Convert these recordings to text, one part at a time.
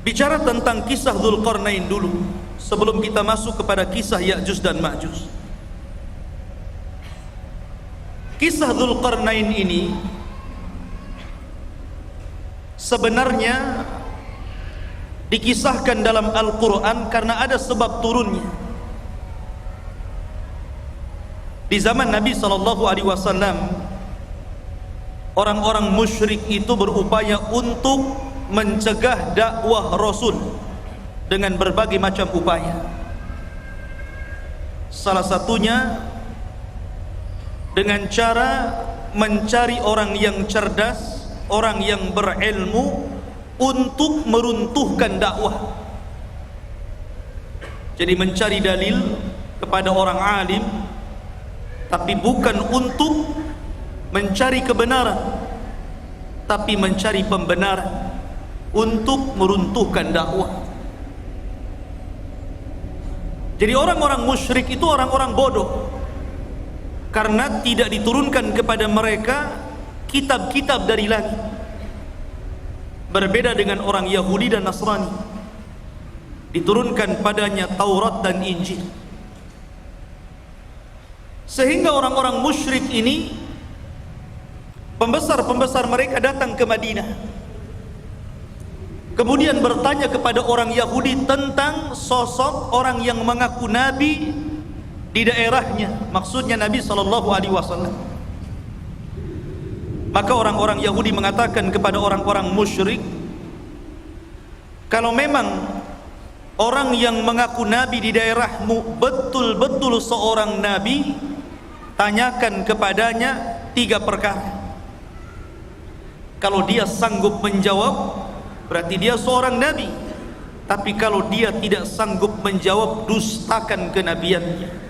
Bicara tentang kisah Dzulqarnain dulu, sebelum kita masuk kepada kisah Ya'juj dan Ma'juj. Kisah Dzulqarnain ini sebenarnya dikisahkan dalam Al-Quran karena ada sebab turunnya. Di zaman Nabi SAW, orang-orang musyrik itu berupaya untuk mencegah dakwah Rasul dengan berbagai macam upaya. Salah satunya dengan cara mencari orang yang cerdas, orang yang berilmu untuk meruntuhkan dakwah. Jadi mencari dalil kepada orang alim, tapi bukan untuk mencari kebenaran, tapi mencari pembenaran untuk meruntuhkan dakwah. Jadi orang-orang musyrik itu orang-orang bodoh, karena tidak diturunkan kepada mereka kitab-kitab dari langit. Berbeda dengan orang Yahudi dan Nasrani, diturunkan padanya Taurat dan Injil. Sehingga orang-orang musyrik ini, pembesar-pembesar mereka datang ke Madinah, kemudian bertanya kepada orang Yahudi tentang sosok orang yang mengaku nabi di daerahnya, maksudnya Nabi SAW. Maka orang-orang Yahudi mengatakan kepada orang-orang musyrik, kalau memang orang yang mengaku nabi di daerahmu betul-betul seorang nabi, tanyakan kepadanya 3 perkara. Kalau dia sanggup menjawab, berarti dia seorang nabi. Tapi kalau dia tidak sanggup menjawab, dustakan kenabiannya.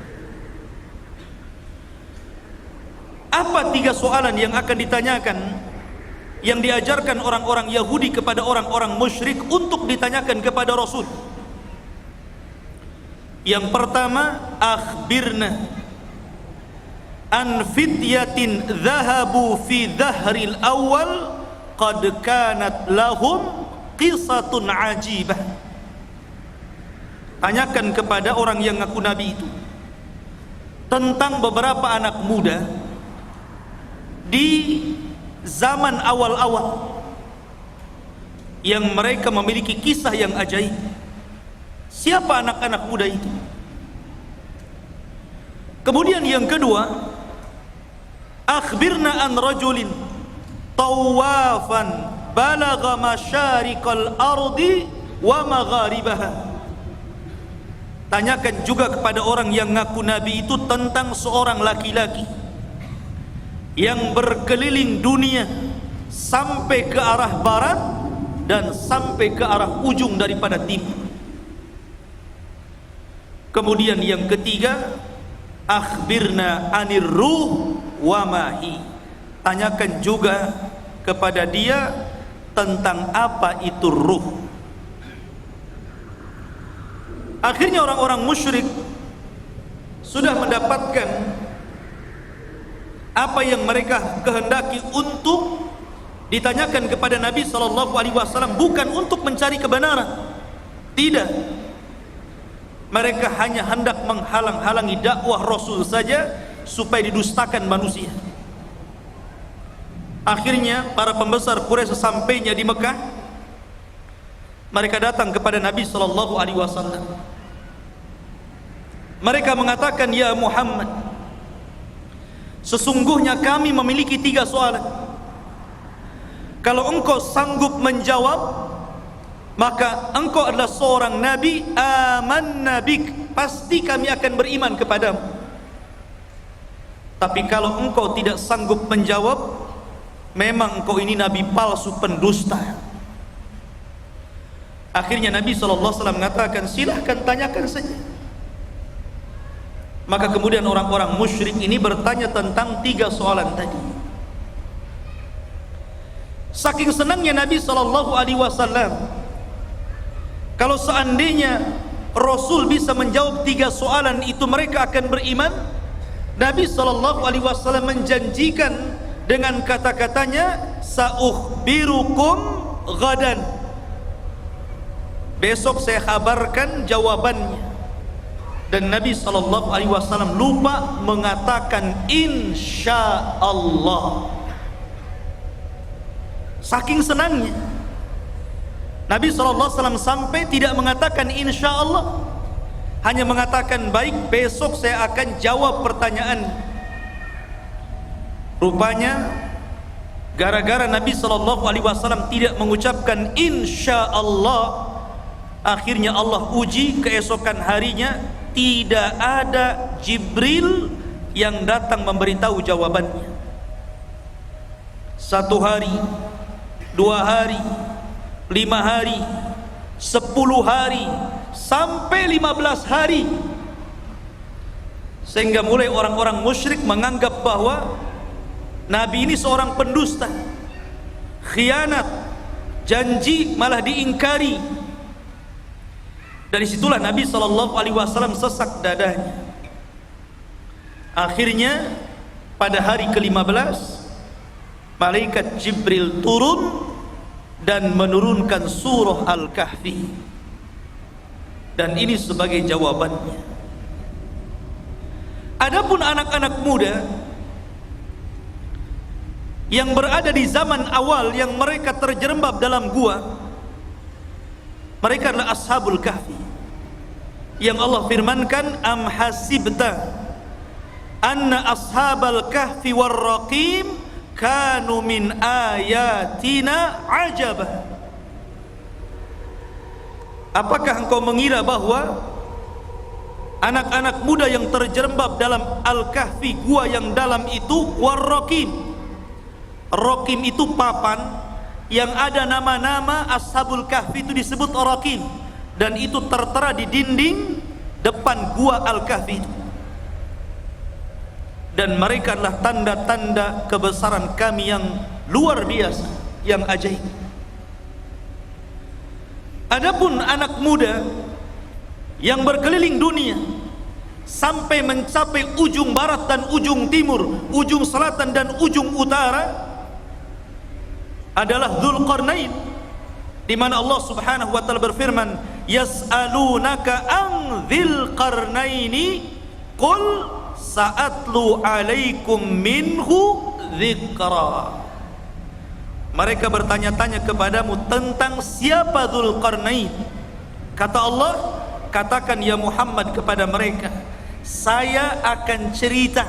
Apa 3 soalan yang akan ditanyakan, yang diajarkan orang-orang Yahudi kepada orang-orang musyrik untuk ditanyakan kepada Rasul? Yang pertama, akhbirna an fityatin dhahabu fi dhahril awal qad kanat lahum qisatun ajibah. Tanyakan kepada orang yang ngaku nabi itu tentang beberapa anak muda di zaman awal-awal yang mereka memiliki kisah yang ajaib. Siapa anak-anak muda itu? Kemudian yang kedua, akhbirna an rajulin tawafan balagha masyariqal ardi wa magharibaha. Tanyakan juga kepada orang yang ngaku nabi itu tentang seorang laki-laki yang berkeliling dunia sampai ke arah barat dan sampai ke arah ujung daripada timur. Kemudian yang ketiga, akhbirna anir ruh wa mahi. Tanyakan juga kepada dia tentang apa itu ruh. Akhirnya orang-orang musyrik sudah mendapatkan apa yang mereka kehendaki untuk ditanyakan kepada Nabi SAW, bukan untuk mencari kebenaran. Tidak. Mereka hanya hendak menghalang-halangi dakwah Rasul saja supaya didustakan manusia. Akhirnya para pembesar Quraisy sesampainya di Mekah, mereka datang kepada Nabi SAW. Mereka mengatakan, ya Muhammad, sesungguhnya kami memiliki 3 soalan. Kalau engkau sanggup menjawab, maka engkau adalah seorang nabi, amanna bik, pasti kami akan beriman kepadamu. Tapi kalau engkau tidak sanggup menjawab, memang engkau ini nabi palsu, pendusta. Akhirnya Nabi SAW mengatakan, silahkan tanyakan saja. Maka kemudian orang-orang musyrik ini bertanya tentang 3 soalan tadi. Saking senangnya Nabi SAW, kalau seandainya Rasul bisa menjawab 3 soalan itu, mereka akan beriman. Nabi SAW menjanjikan dengan kata-katanya, "Sa'ukhbirukum ghadan." Besok saya kabarkan jawabannya. Dan Nabi SAW lupa mengatakan insya Allah. Saking senangnya Nabi SAW sampai tidak mengatakan insya Allah, hanya mengatakan baik, besok saya akan jawab pertanyaan. Rupanya gara-gara Nabi SAW tidak mengucapkan insya Allah, akhirnya Allah uji keesokan harinya tidak ada Jibril yang datang memberitahu jawabannya. 1 hari, 2 hari, 5 hari, 10 hari, sampai 15 hari, sehingga mulai orang-orang musyrik menganggap bahwa Nabi ini seorang pendusta, khianat, janji malah diingkari. Dari situlah Nabi SAW sesak dadanya. Akhirnya pada hari ke-15 malaikat Jibril turun dan menurunkan surah Al-Kahfi, dan ini sebagai jawabannya. Adapun anak-anak muda yang berada di zaman awal yang mereka terjerembab dalam gua, mereka adalah Ashabul Kahfi, yang Allah firmankan, "Am hasibta anna ashabal kahfi warraqim kanu min ayatina ajaba." Apakah engkau mengira bahwa anak-anak muda yang terjerembab dalam Al-Kahfi, gua yang dalam itu, warraqim, raqim itu papan yang ada nama-nama Ashabul Kahfi, itu disebut raqim, dan itu tertera di dinding depan gua Al-Kahfi itu. Dan mereka adalah tanda-tanda kebesaran kami yang luar biasa, yang ajaib. Adapun anak muda yang berkeliling dunia sampai mencapai ujung barat dan ujung timur, ujung selatan dan ujung utara, adalah Dzulqarnain, di mana Allah Subhanahu wa taala berfirman, "Yas'alunaka an dzil qarnaini qul sa'atlu 'alaikum minhu dzikra." Mereka bertanya-tanya kepadamu tentang siapa Dzulqarnain. Kata Allah, katakan ya Muhammad kepada mereka, saya akan cerita,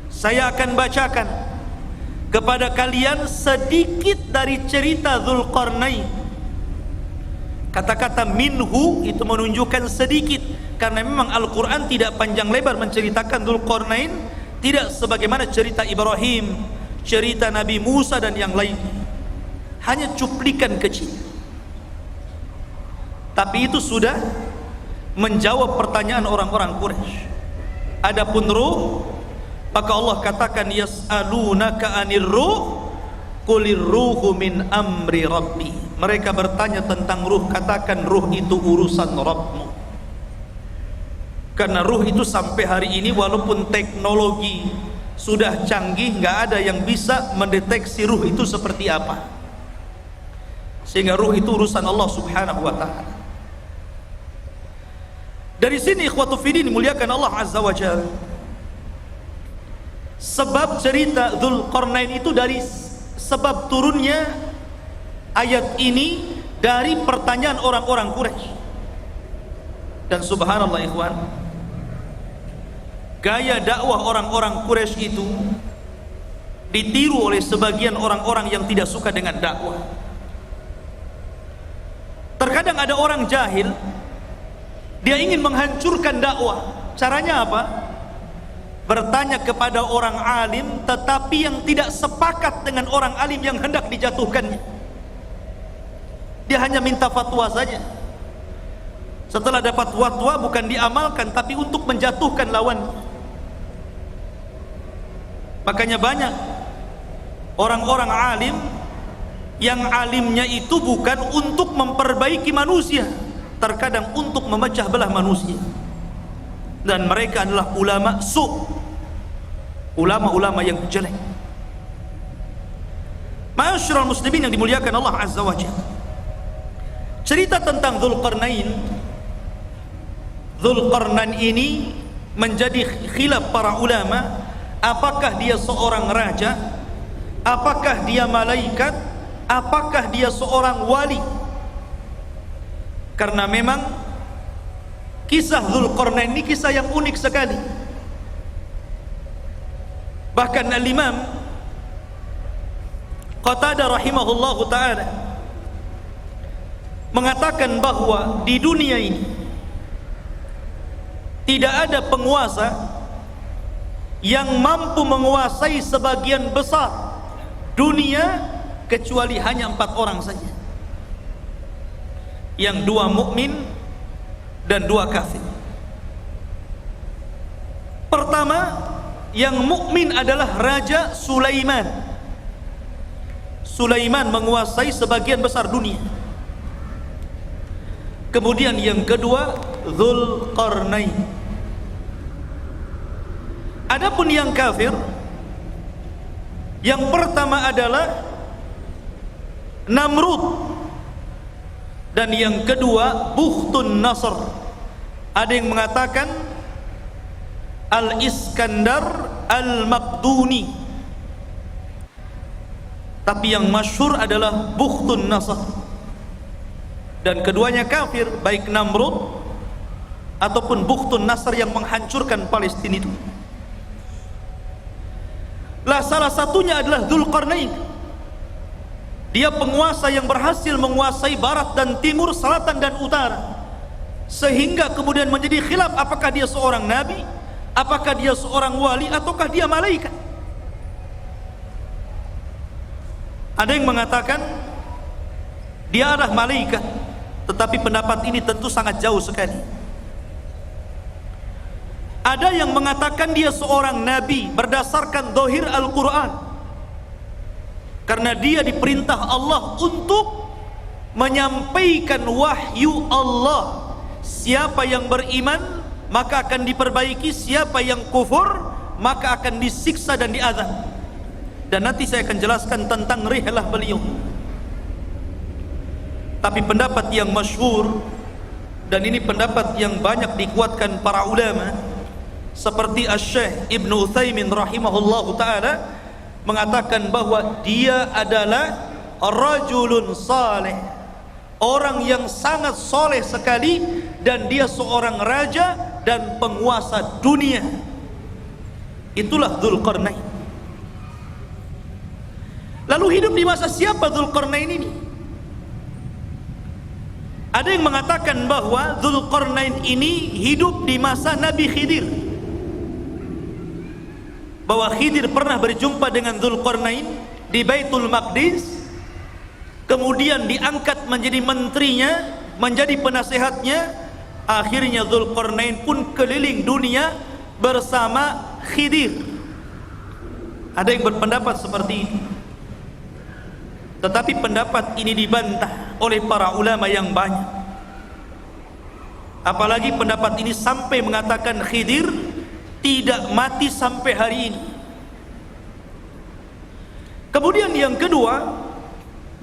saya akan bacakan kepada kalian sedikit dari cerita Dzulqarnain. Kata-kata minhu itu menunjukkan sedikit, karena memang Al-Quran tidak panjang lebar menceritakan Dzulqarnain, tidak sebagaimana cerita Ibrahim, cerita Nabi Musa dan yang lain, hanya cuplikan kecil. Tapi itu sudah menjawab pertanyaan orang-orang Quraisy. Adapun ruh, maka Allah katakan, yas'alunaka 'anir ruh qulir ruhu min amri rabbi. Mereka bertanya tentang ruh, katakan ruh itu urusan Rabbmu. Karena ruh itu sampai hari ini walaupun teknologi sudah canggih, nggak ada yang bisa mendeteksi ruh itu seperti apa. Sehingga ruh itu urusan Allah Subhanahu wa ta'ala. Dari sini ikhwatu fiddin dimuliakan Allah Azza wa Jalla, sebab cerita Dzulqarnain itu dari sebab turunnya ayat ini dari pertanyaan orang-orang Quraisy. Dan subhanallah ikhwan, gaya dakwah orang-orang Quraisy itu ditiru oleh sebagian orang-orang yang tidak suka dengan dakwah. Terkadang ada orang jahil, dia ingin menghancurkan dakwah. Caranya apa? Bertanya kepada orang alim, tetapi yang tidak sepakat dengan orang alim yang hendak dijatuhkannya. Dia hanya minta fatwa saja. Setelah dapat fatwa bukan diamalkan, tapi untuk menjatuhkan lawan. Makanya banyak orang-orang alim yang alimnya itu bukan untuk memperbaiki manusia, terkadang untuk memecah belah manusia. dan mereka adalah ulama ulama-ulama yang jelek. Ma'asyiral muslimin yang dimuliakan Allah Azza wa Jalla, cerita tentang Dzulqarnain ini menjadi khilaf para ulama, apakah dia seorang raja, apakah dia malaikat, apakah dia seorang wali. Karena memang kisah Dzulqarnain ini kisah yang unik sekali. Bahkan Al-Imam Qatadah rahimahullahu ta'ala mengatakan bahwa di dunia ini tidak ada penguasa yang mampu menguasai sebagian besar dunia kecuali hanya 4 orang saja, yang 2 mukmin dan 2 kafir. Pertama, yang mukmin adalah Raja Sulaiman. Sulaiman menguasai sebagian besar dunia. Kemudian yang kedua, Dzulqarnain. Adapun yang kafir, yang pertama adalah Namrud, dan yang kedua Bukhtun Nasr. Ada yang mengatakan Al-Iskandar Al-Maqduni, tapi yang masyhur adalah Bukhtun Nasr. Dan keduanya kafir, baik Namrud ataupun Bukhtun Nasr yang menghancurkan Palestina itu. Lah salah satunya adalah Dzulqarnain. Dia penguasa yang berhasil menguasai barat dan timur, selatan dan utara, sehingga kemudian menjadi khilaf apakah dia seorang nabi, apakah dia seorang wali, ataukah dia malaikat. Ada yang mengatakan dia adalah malaikat, tetapi pendapat ini tentu sangat jauh sekali. Ada yang mengatakan dia seorang nabi berdasarkan zahir Al-Quran, karena dia diperintah Allah untuk menyampaikan wahyu Allah. Siapa yang beriman maka akan diperbaiki, siapa yang kufur maka akan disiksa dan diazab. Dan nanti saya akan jelaskan tentang rihlah beliau. Tapi pendapat yang masyhur, dan ini pendapat yang banyak dikuatkan para ulama, seperti Asy-Syaikh Ibnu Utsaimin rahimahullahu ta'ala, mengatakan bahwa dia adalah rajulun saleh, orang yang sangat soleh sekali, dan dia seorang raja dan penguasa dunia. Itulah Dzulqarnain. Lalu hidup di masa siapa Dzulqarnain ini? Ada yang mengatakan bahwa Dzulqarnain ini hidup di masa Nabi Khidir, bahwa Khidir pernah berjumpa dengan Dzulqarnain di Baitul Maqdis, kemudian diangkat menjadi menterinya, menjadi penasehatnya. Akhirnya Dzulqarnain pun keliling dunia bersama Khidir. Ada yang berpendapat seperti ini, tetapi pendapat ini dibantah oleh para ulama yang banyak. Apalagi pendapat ini sampai mengatakan Khidir tidak mati sampai hari ini. Kemudian yang kedua,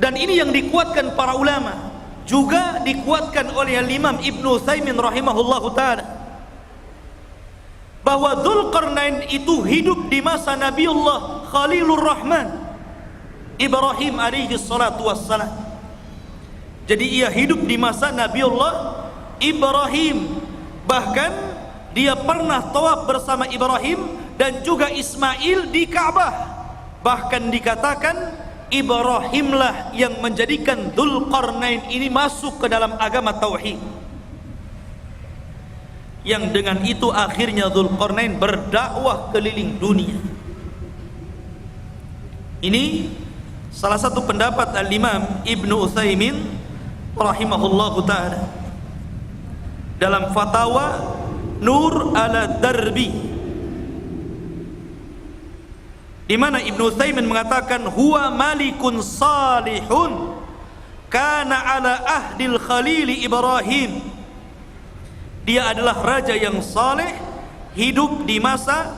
dan ini yang dikuatkan para ulama, juga dikuatkan oleh Imam Ibnu Utsaimin rahimahullahu ta'ala, bahwa Dzulqarnain itu hidup di masa Nabiullah Khalilur Rahman Ibrahim alaihi salatu wassalam. Jadi ia hidup di masa Nabiullah Ibrahim. Bahkan dia pernah tawaf bersama Ibrahim dan juga Ismail di Ka'bah. Bahkan dikatakan Ibrahimlah yang menjadikan Dzulqarnain ini masuk ke dalam agama tauhid. Yang dengan itu akhirnya Dzulqarnain berdakwah keliling dunia. Ini salah satu pendapat Al-Imam Ibnu Utsaimin rahimahullahu ta'ala dalam fatwa Nur ala Darbi, di mana Ibnu Utsaimin mengatakan huwa malikun salihun kana ala ahdil khalil Ibrahim. Dia adalah raja yang saleh hidup di masa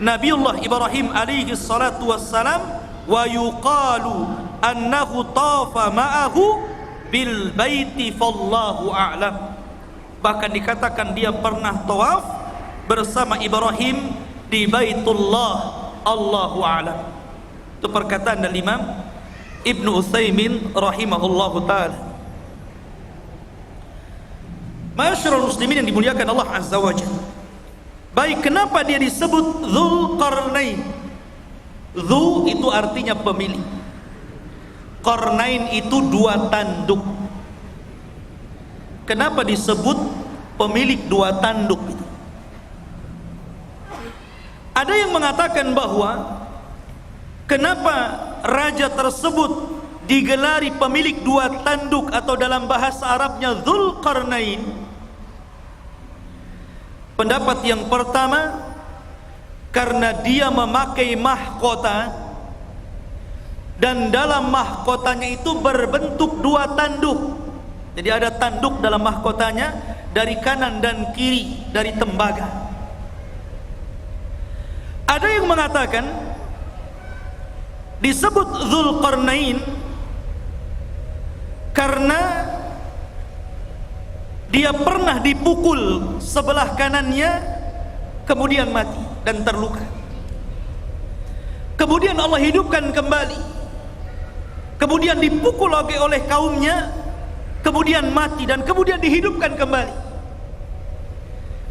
Nabiullah Ibrahim alaihi salatu wassalam, wa yuqalu annahu tafa ma'ahu bil baiti fallahu a'lam. Bahkan dikatakan dia pernah tawaf bersama Ibrahim di Baitullah, Allahu a'lam. Itu perkataan dari Imam Ibnu Utsaimin rahimahullahu taala. Ma'asyiral muslimin yang dimuliakan Allah azza wajalla. Baik, kenapa dia disebut Dzulqarnain? Dzu itu artinya pemilik. Qarnain itu dua tanduk. Kenapa disebut pemilik dua tanduk itu? Ada yang mengatakan bahwa kenapa raja tersebut digelari pemilik dua tanduk atau dalam bahasa Arabnya Dzulqarnain? Pendapat yang pertama, karena dia memakai mahkota dan dalam mahkotanya itu berbentuk dua tanduk. Jadi ada tanduk dalam mahkotanya dari kanan dan kiri dari tembaga. Ada yang mengatakan disebut Dzulqarnain karena dia pernah dipukul sebelah kanannya kemudian mati dan terluka. Kemudian Allah hidupkan kembali. Kemudian dipukul lagi oleh kaumnya, kemudian mati dan kemudian dihidupkan kembali.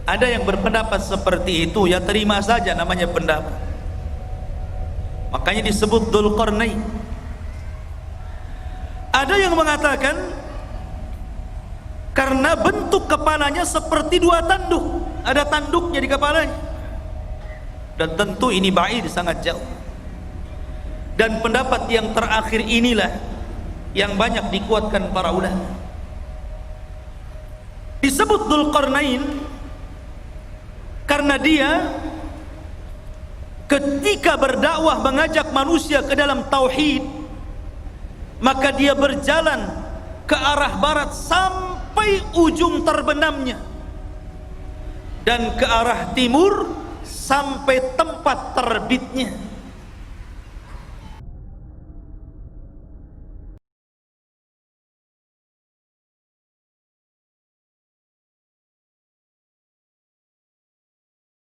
Ada yang berpendapat seperti itu, ya terima saja namanya pendapat. Makanya disebut Dzulqarnain. Ada yang mengatakan karena bentuk kepalanya seperti dua tanduk, ada tanduknya di kepalanya. Dan tentu ini ba'id, sangat jauh. Dan pendapat yang terakhir inilah yang banyak dikuatkan para ulama. Disebut Dzulqarnain karena dia ketika berdakwah mengajak manusia ke dalam tauhid, maka dia berjalan ke arah barat sampai ujung terbenamnya dan ke arah timur sampai tempat terbitnya.